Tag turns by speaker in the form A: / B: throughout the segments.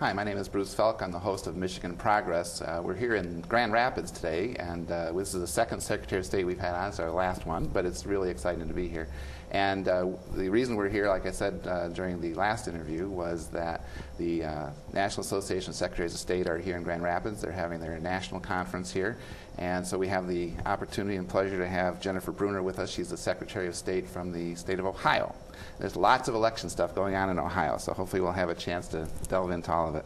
A: Hi, my name is Bruce Fealk. I'm the host of Michigan Progress. We're here in Grand Rapids today, and this is the second Secretary of State we've had on. It's our last one, but it's really exciting to be here. And the reason we're here, like I said during the last interview, was that the National Association of Secretaries of State are here in Grand Rapids. They're having their national conference here. And so we have the opportunity and pleasure to have Jennifer Bruner with us. She's the Secretary of State from the state of Ohio. There's lots of election stuff going on in Ohio, so hopefully we'll have a chance to delve into all of it.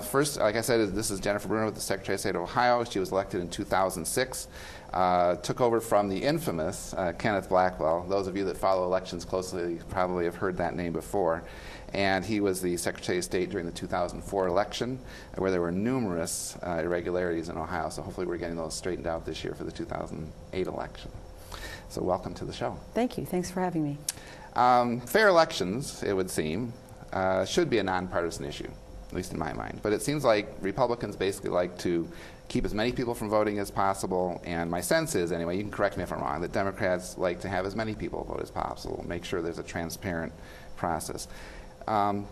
A: First, like I said, this is Jennifer Bruner with the Secretary of State of Ohio. She was elected in 2006, took over from the infamous Kenneth Blackwell. Those of you that follow elections closely probably have heard that name before. And he was the Secretary of State during the 2004 election, where there were numerous irregularities in Ohio. So hopefully we're getting those straightened out this year for the 2008 election. So welcome to the show.
B: Thank you. Thanks for having me.
A: Fair elections, it would seem, should be a nonpartisan issue, at least in my mind. But it seems like Republicans basically like to keep as many people from voting as possible. And my sense is, anyway, you can correct me if I'm wrong, that Democrats like to have as many people vote as possible, make sure there's a transparent process. Do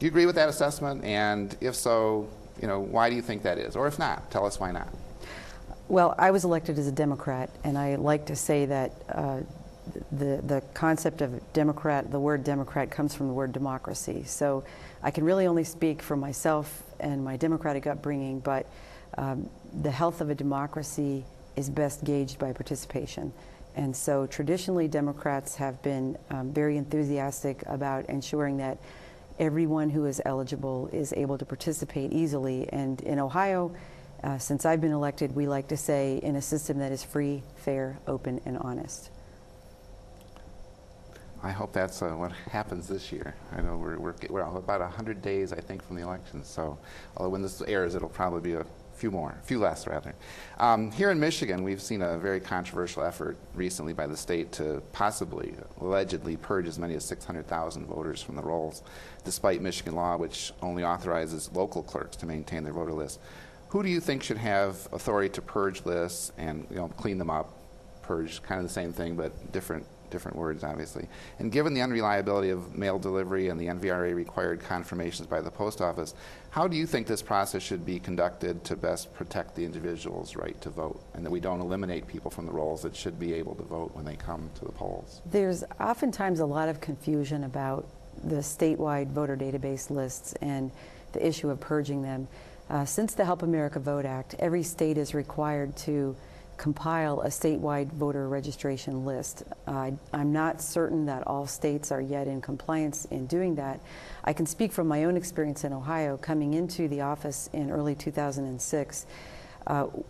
A: you agree with that assessment? And if so, why do you think that is? Or if not, tell us why not.
B: Well, I was elected as a Democrat, and I like to say that the concept of Democrat, the word Democrat comes from the word democracy. So I can really only speak for myself and my Democratic upbringing, but the health of a democracy is best gauged by participation. And so traditionally Democrats have been very enthusiastic about ensuring that everyone who is eligible is able to participate easily. And in Ohio, since I've been elected, we like to say in a system that is free, fair, open, and honest.
A: I hope that's what happens this year. I know we're about 100 days, I think, from the election. So, although when this airs, it'll probably be a few less rather. Here in Michigan, we've seen a very controversial effort recently by the state to possibly, allegedly, purge as many as 600,000 voters from the rolls, despite Michigan law, which only authorizes local clerks to maintain their voter lists. Who do you think should have authority to purge lists and clean them up? Purge, kind of the same thing, but different words, obviously. And given the unreliability of mail delivery and the NVRA required confirmations by the post office, how do you think this process should be conducted to best protect the individual's right to vote, and that we don't eliminate people from the rolls that should be able to vote when they come to the polls?
B: There's oftentimes a lot of confusion about the statewide voter database lists and the issue of purging them. Since the Help America Vote Act, every state is required to compile a statewide voter registration list. I'm not certain that all states are yet in compliance in doing that. I can speak from my own experience in Ohio. Coming into the office in early 2006,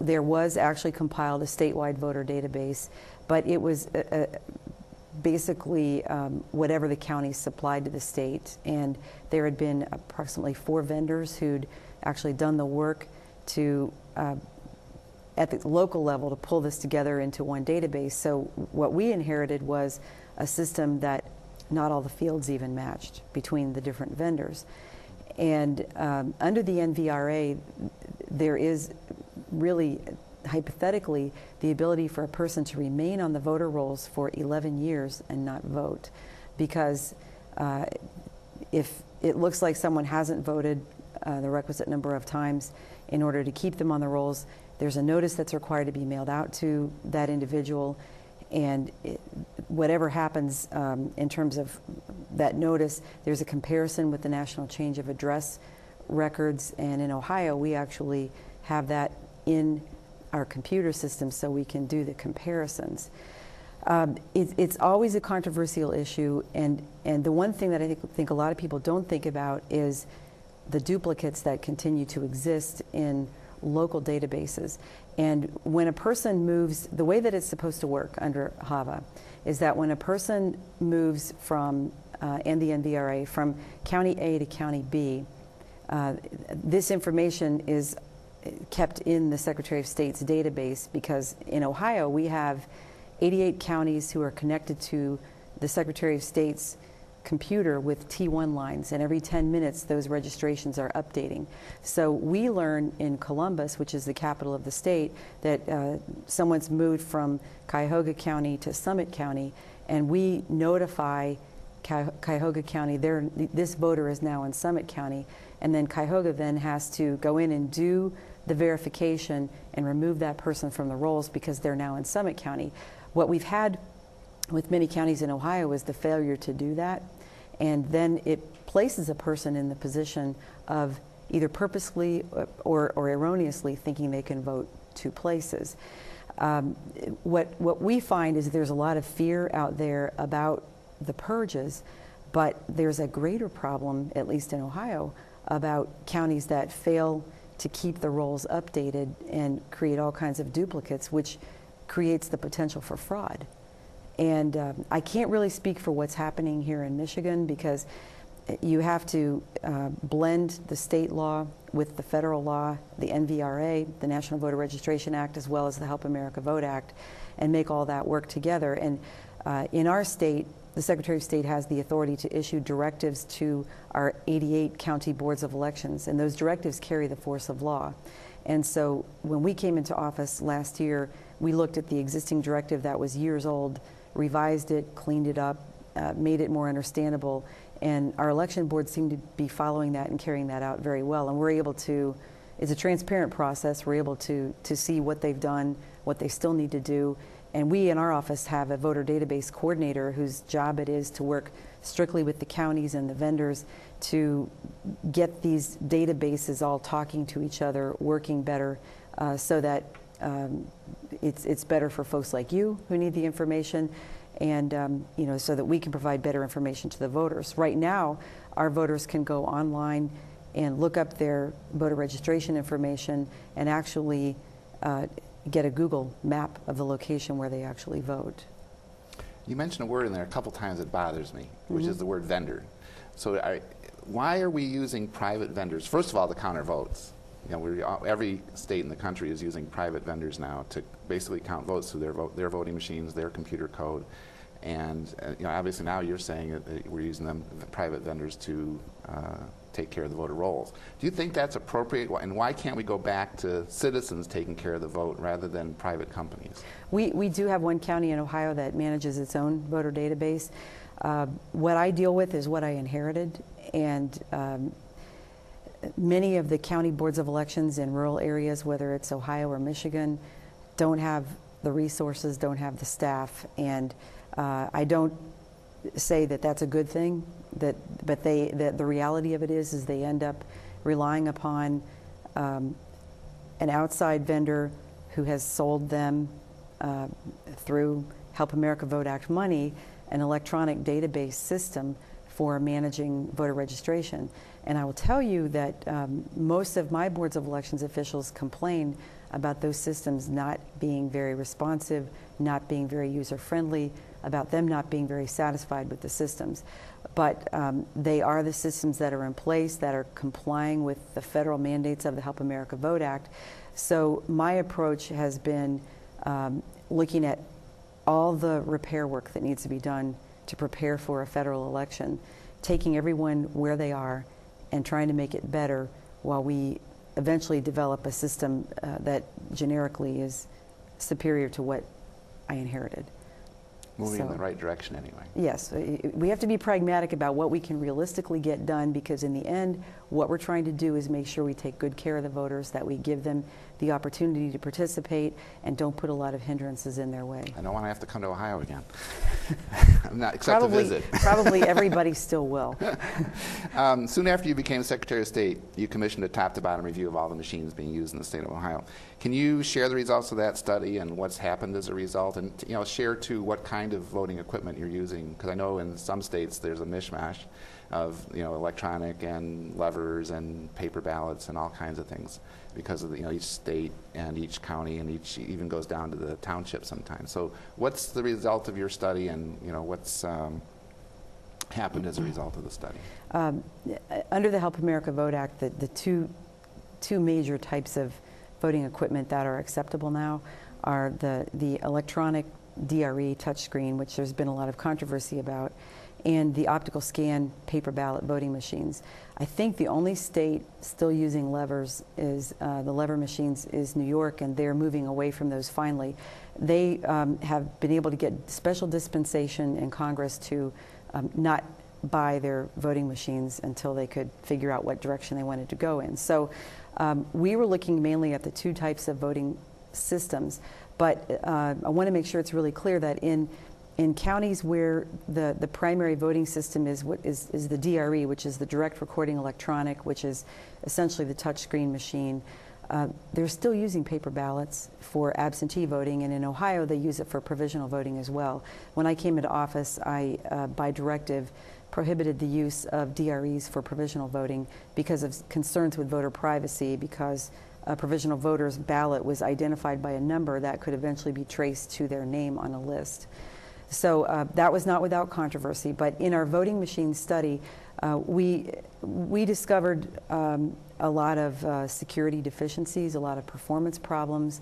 B: there was actually compiled a statewide voter database, but it was basically whatever the county supplied to the state, and there had been approximately 4 vendors who'd actually done the work to at the local level to pull this together into one database. So what we inherited was a system that not all the fields even matched between the different vendors. And under the NVRA, there is really, hypothetically, the ability for a person to remain on the voter rolls for 11 years and not vote. Because if it looks like someone hasn't voted the requisite number of times, in order to keep them on the rolls, there's a notice that's required to be mailed out to that individual, and whatever happens in terms of that notice, there's a comparison with the National Change of Address records, and in Ohio we actually have that in our computer system so we can do the comparisons. It's always a controversial issue, and the one thing that I think a lot of people don't think about is the duplicates that continue to exist in local databases. And when a person moves, the way that it's supposed to work under HAVA is that when a person moves from, and the NVRA, from county A to county B, this information is kept in the Secretary of State's database, because in Ohio we have 88 counties who are connected to the Secretary of State's computer with T1 lines, and every 10 minutes those registrations are updating. So we learn in Columbus, which is the capital of the state, that someone's moved from Cuyahoga County to Summit County, and we notify Cuyahoga County, this voter is now in Summit County, and then Cuyahoga then has to go in and do the verification and remove that person from the rolls because they're now in Summit County. What we've had with many counties in Ohio is the failure to do that, and then it places a person in the position of either purposely or erroneously thinking they can vote two places. What we find is there's a lot of fear out there about the purges, but there's a greater problem, at least in Ohio, about counties that fail to keep the rolls updated and create all kinds of duplicates, which creates the potential for fraud. And I can't really speak for what's happening here in Michigan because you have to blend the state law with the federal law, the NVRA, the National Voter Registration Act, as well as the Help America Vote Act, and make all that work together. And in our state, the Secretary of State has the authority to issue directives to our 88 county boards of elections, and those directives carry the force of law. And so when we came into office last year, we looked at the existing directive that was years old, revised it, cleaned it up, made it more understandable, and our election boards seem to be following that and carrying that out very well. And we're able to, it's a transparent process, we're able to see what they've done, what they still need to do. And we in our office have a voter database coordinator whose job it is to work strictly with the counties and the vendors to get these databases all talking to each other, working better, so that it's better for folks like you who need the information, and you know, so that we can provide better information to the voters. Right now, our voters can go online and look up their voter registration information and actually get a Google map of the location where they actually vote.
A: You mentioned a word in there a couple times that bothers me, which is the word vendor. So why are we using private vendors? First of all, to counter votes. You know, every state in the country is using private vendors now to basically count votes through their voting machines, their computer code. And you know, obviously now you're saying that we're using them, the private vendors, to take care of the voter rolls. Do you think that's appropriate? And why can't we go back to citizens taking care of the vote rather than private companies?
B: We do have one county in Ohio that manages its own voter database. What I deal with is what I inherited, and many of the county boards of elections in rural areas, whether it's Ohio or Michigan, don't have the resources, don't have the staff, and I don't say that that's a good thing, but the reality of it is they end up relying upon an outside vendor who has sold them through Help America Vote Act money an electronic database system for managing voter registration. And I will tell you that most of my boards of elections officials complain about those systems not being very responsive, not being very user-friendly, about them not being very satisfied with the systems. But they are the systems that are in place that are complying with the federal mandates of the Help America Vote Act. So my approach has been looking at all the repair work that needs to be done to prepare for a federal election, taking everyone where they are and trying to make it better while we eventually develop a system that generically is superior to what I inherited.
A: Moving in the right direction anyway.
B: Yes, we have to be pragmatic about what we can realistically get done, because in the end, what we're trying to do is make sure we take good care of the voters, that we give them the opportunity to participate and don't put a lot of hindrances in their way.
A: I don't want to have to come to Ohio again. I'm not, except
B: probably,
A: to visit.
B: Probably everybody still will.
A: Soon after you became Secretary of State, you commissioned a top-to-bottom review of all the machines being used in the state of Ohio. Can you share the results of that study and what's happened as a result, and share too what kind of voting equipment you're using? Because I know in some states there's a mishmash of electronic and levers and paper ballots and all kinds of things because of each state and each county, and each even goes down to the township sometimes. So what's the result of your study, and what's happened as a result of the study?
B: Under the Help America Vote Act, the two major types of voting equipment that are acceptable now are the electronic DRE touchscreen, which there's been a lot of controversy about, and the optical scan paper ballot voting machines. I think the only state still using levers is the lever machines is New York, and they're moving away from those finally. They have been able to get special dispensation in Congress to not buy their voting machines until they could figure out what direction they wanted to go in. So we were looking mainly at the two types of voting systems, but I want to make sure it's really clear that in counties where the primary voting system is the DRE, which is the direct recording electronic, which is essentially the touchscreen machine, they're still using paper ballots for absentee voting, and in Ohio they use it for provisional voting as well. When I came into office, I, by directive, prohibited the use of DREs for provisional voting because of concerns with voter privacy, because a provisional voter's ballot was identified by a number that could eventually be traced to their name on a list. So that was not without controversy, but in our voting machine study, we discovered a lot of security deficiencies, a lot of performance problems.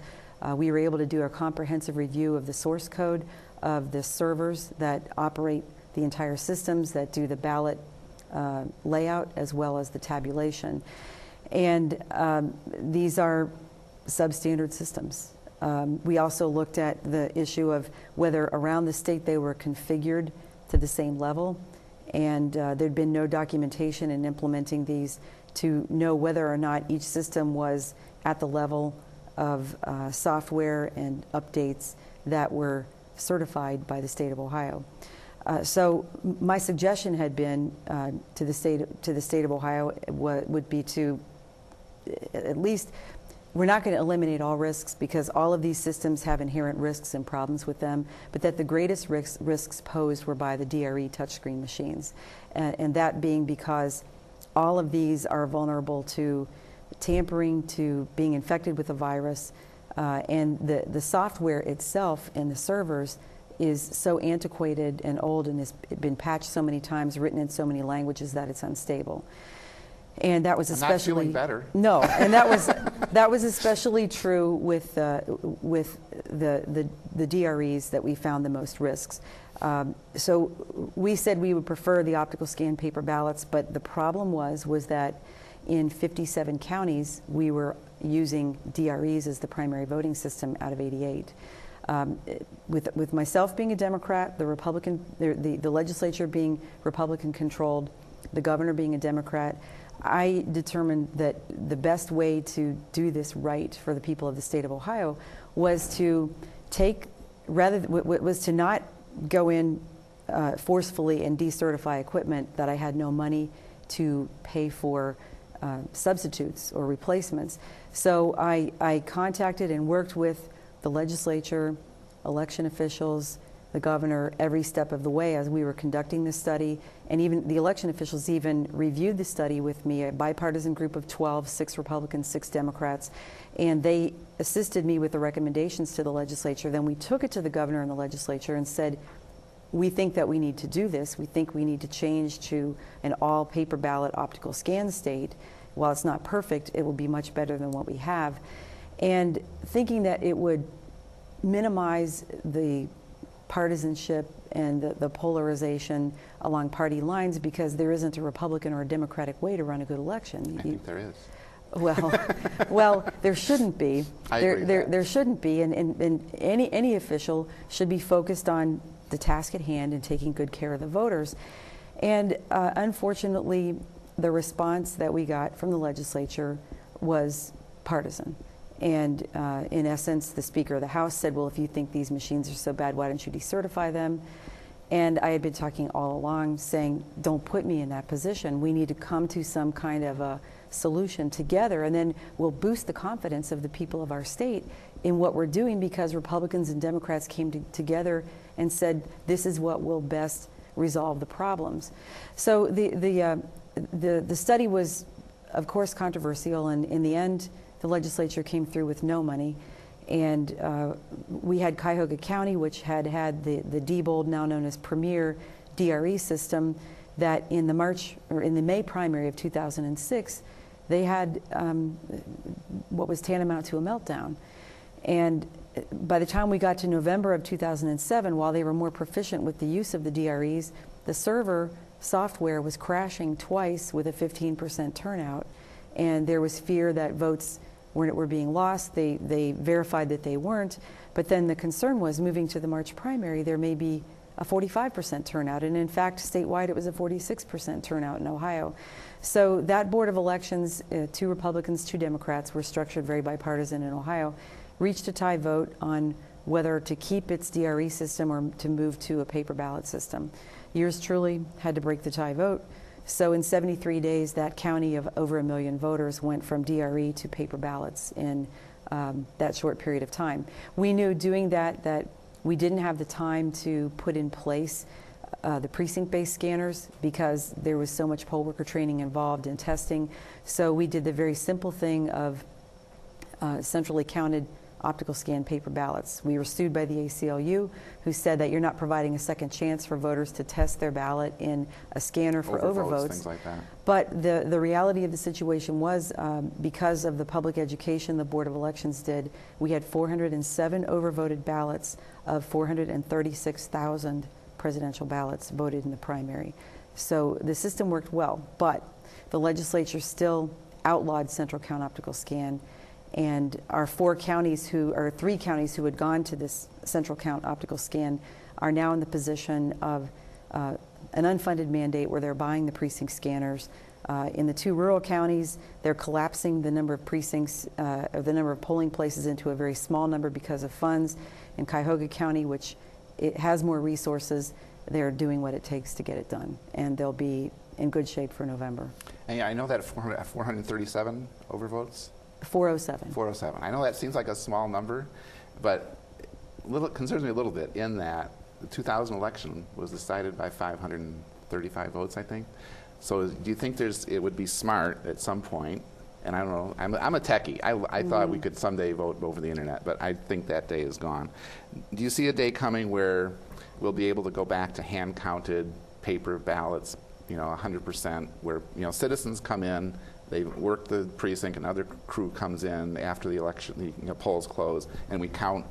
B: We were able to do a comprehensive review of the source code of the servers that operate the entire systems, that do the ballot layout as well as the tabulation. And these are substandard systems. We also looked at the issue of whether around the state they were configured to the same level, and there'd been no documentation in implementing these to know whether or not each system was at the level of software and updates that were certified by the state of Ohio. So my suggestion had been to the state of Ohio would be to at least, we're not going to eliminate all risks because all of these systems have inherent risks and problems with them, but that the greatest risks posed were by the DRE touchscreen machines, and that being because all of these are vulnerable to tampering, to being infected with a virus, and the software itself and the servers is so antiquated and old and has been patched so many times, written in so many languages that it's unstable. And that was especially
A: not feeling better.
B: No, and that was especially true with the DREs that we found the most risks. So we said we would prefer the optical scan paper ballots, but the problem was that in 57 counties we were using DREs as the primary voting system out of 88. With myself being a Democrat, the legislature being Republican controlled, the governor being a Democrat, I determined that the best way to do this right for the people of the state of Ohio was to was to not go in forcefully and decertify equipment that I had no money to pay for substitutes or replacements. So I contacted and worked with the legislature, election officials, the governor, every step of the way as we were conducting this study, and even the election officials even reviewed the study with me, a bipartisan group of 12, 6 Republicans, 6 Democrats, and they assisted me with the recommendations to the legislature. Then we took it to the governor and the legislature and said, we think that we need to do this. We think we need to change to an all paper ballot optical scan state. While it's not perfect, it will be much better than what we have. And thinking that it would minimize the partisanship and the polarization along party lines, because there isn't a Republican or a Democratic way to run a good election.
A: I think there is.
B: Well, there shouldn't be.
A: I agree with that.
B: There shouldn't be, and any official should be focused on the task at hand and taking good care of the voters. And unfortunately, the response that we got from the legislature was partisan. And in essence, the Speaker of the House said, well, if you think these machines are so bad, why don't you decertify them? And I had been talking all along saying, don't put me in that position. We need to come to some kind of a solution together, and then we'll boost the confidence of the people of our state in what we're doing, because Republicans and Democrats came together and said, this is what will best resolve the problems. So the study was, of course, controversial, and in the end, the legislature came through with no money, and we had Cuyahoga County, which had the Diebold, now known as Premier DRE system, that in the May primary of 2006, they had what was tantamount to a meltdown. And by the time we got to November of 2007, while they were more proficient with the use of the DREs, the server software was crashing twice with a 15% turnout, and there was fear that votes were being lost. They verified that they weren't, but then the concern was, moving to the March primary, there may be a 45% turnout. And in fact, statewide, it was a 46% turnout in Ohio. So that Board of Elections, 2 Republicans, 2 Democrats, were structured very bipartisan in Ohio, reached a tie vote on whether to keep its DRE system or to move to a paper ballot system. Yours truly had to break the tie vote. So in 73 days, that county of over 1 million voters went from DRE to paper ballots in that short period of time. We knew doing that we didn't have the time to put in place the precinct-based scanners because there was so much poll worker training involved in testing. So we did the very simple thing of centrally counted optical scan paper ballots. We were sued by the ACLU, who said that you're not providing a second chance for voters to test their ballot in a scanner for overvotes.
A: Things like that.
B: But the reality of the situation was, because of the public education the Board of Elections did, we had 407 overvoted ballots of 436,000 presidential ballots voted in the primary. So the system worked well, but the legislature still outlawed central count optical scan. And our 3 counties who had gone to this central count optical scan are now in the position of an unfunded mandate where they're buying the precinct scanners. In the 2 rural counties, they're collapsing the number of precincts, or the number of polling places into a very small number because of funds. In Cuyahoga County, which it has more resources, they're doing what it takes to get it done. And they'll be in good shape for November.
A: And yeah, I know that 437 overvotes.
B: 407.
A: 407. I know that seems like a small number, but it concerns me a little bit in that the 2000 election was decided by 535 votes, I think. So do you think it would be smart at some point, and I don't know, I'm a techie. I thought we could someday vote over the internet, but I think that day is gone. Do you see a day coming where we'll be able to go back to hand-counted paper ballots, 100%, where, citizens come in, they work the precinct, another crew comes in after the election, the polls close, and we count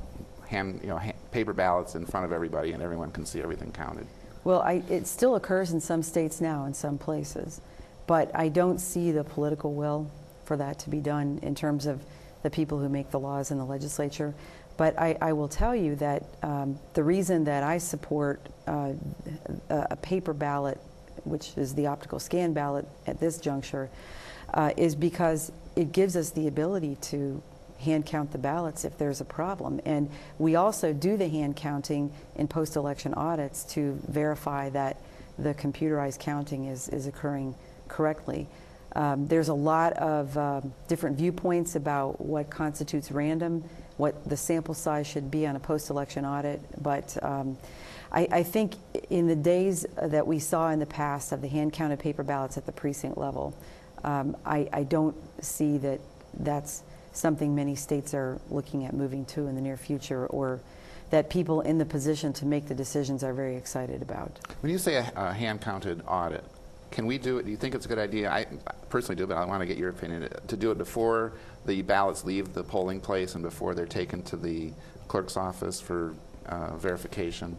A: paper ballots in front of everybody, and everyone can see everything counted?
B: Well, it still occurs in some states now, in some places, but I don't see the political will for that to be done in terms of the people who make the laws in the legislature. But I will tell you that the reason that I support a paper ballot, which is the optical scan ballot at this juncture, is because it gives us the ability to hand count the ballots if there's a problem. And we also do the hand counting in post-election audits to verify that the computerized counting is occurring correctly. There's a lot of different viewpoints about what constitutes random, what the sample size should be on a post-election audit, but I think in the days that we saw in the past of the hand-counted paper ballots at the precinct level, I don't see that that's something many states are looking at moving to in the near future, or that people in the position to make the decisions are very excited about.
A: When you say a hand-counted audit, can we do it? Do you think it's a good idea? I personally do, but I want to get your opinion. To do it before the ballots leave the polling place and before they're taken to the clerk's office for verification?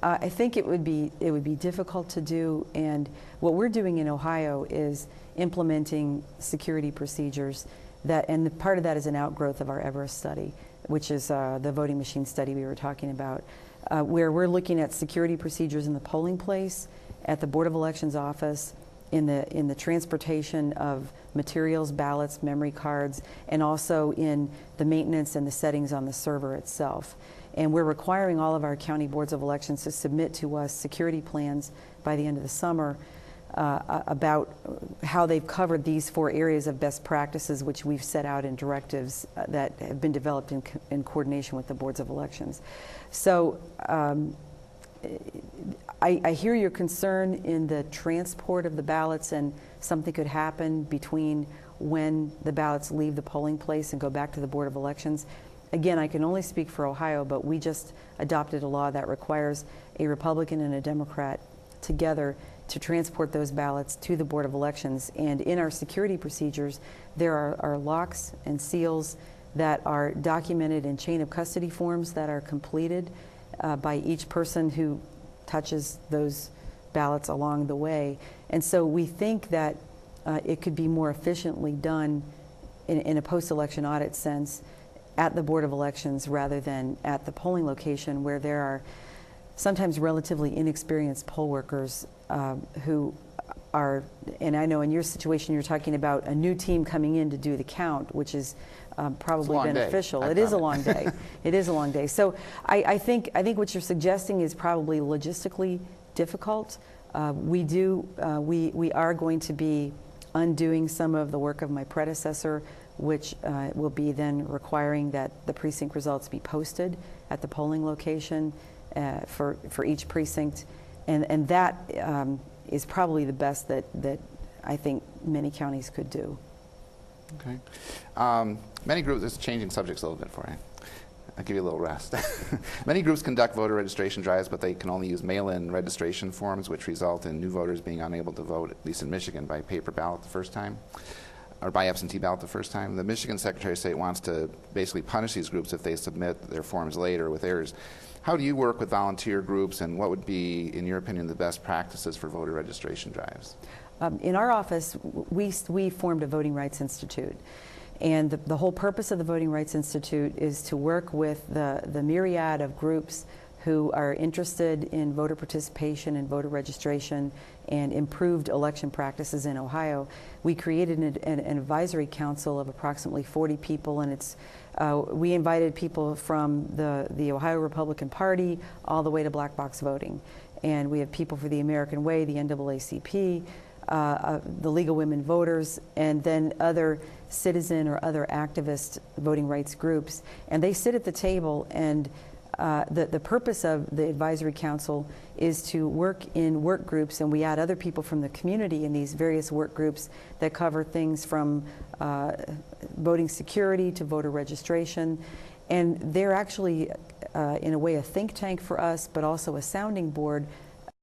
B: I think it would be difficult to do, and what we're doing in Ohio is implementing security procedures and part of that is an outgrowth of our Everest study, which is the voting machine study we were talking about, where we're looking at security procedures in the polling place, at the Board of Elections office, in the transportation of materials, ballots, memory cards, and also in the maintenance and the settings on the server itself. And we're requiring all of our county boards of elections to submit to us security plans by the end of the summer about how they've covered these 4 areas of best practices, which we've set out in directives that have been developed in coordination with the boards of elections. So I hear your concern in the transport of the ballots, and something could happen between when the ballots leave the polling place and go back to the Board of Elections. Again, I can only speak for Ohio, but we just adopted a law that requires a Republican and a Democrat together to transport those ballots to the Board of Elections. And in our security procedures, there are locks and seals that are documented in chain of custody forms that are completed by each person who touches those ballots along the way. And so we think that it could be more efficiently done in a post-election audit sense at the Board of Elections rather than at the polling location, where there are sometimes relatively inexperienced poll workers who are, and I know in your situation you're talking about a new team coming in to do the count, which is probably beneficial. It is a long day. It is a long day. So I think what you're suggesting is probably logistically difficult. We are going to be undoing some of the work of my predecessor, which will be then requiring that the precinct results be posted at the polling location for each precinct, and that is probably the best that I think many counties could do.
A: Okay. Many groups, this is changing subjects a little bit for you. I'll give you a little rest. Many groups conduct voter registration drives, but they can only use mail-in registration forms, which result in new voters being unable to vote, at least in Michigan, by paper ballot the first time, or by absentee ballot the first time. The Michigan Secretary of State wants to basically punish these groups if they submit their forms later with errors. How do you work with volunteer groups, and what would be, in your opinion, the best practices for voter registration drives?
B: In our office, we formed a Voting Rights Institute. And the whole purpose of the Voting Rights Institute is to work with the myriad of groups who are interested in voter participation and voter registration and improved election practices in Ohio. We created an advisory council of approximately 40 people, and we invited people from the Ohio Republican Party all the way to black box voting. And we have people for the American Way, the NAACP, the League of Women Voters, and then other citizen or other activist voting rights groups. And they sit at the table, and the purpose of the advisory council is to work in work groups, and we add other people from the community in these various work groups that cover things from voting security to voter registration. And they're actually, in a way, a think tank for us, but also a sounding board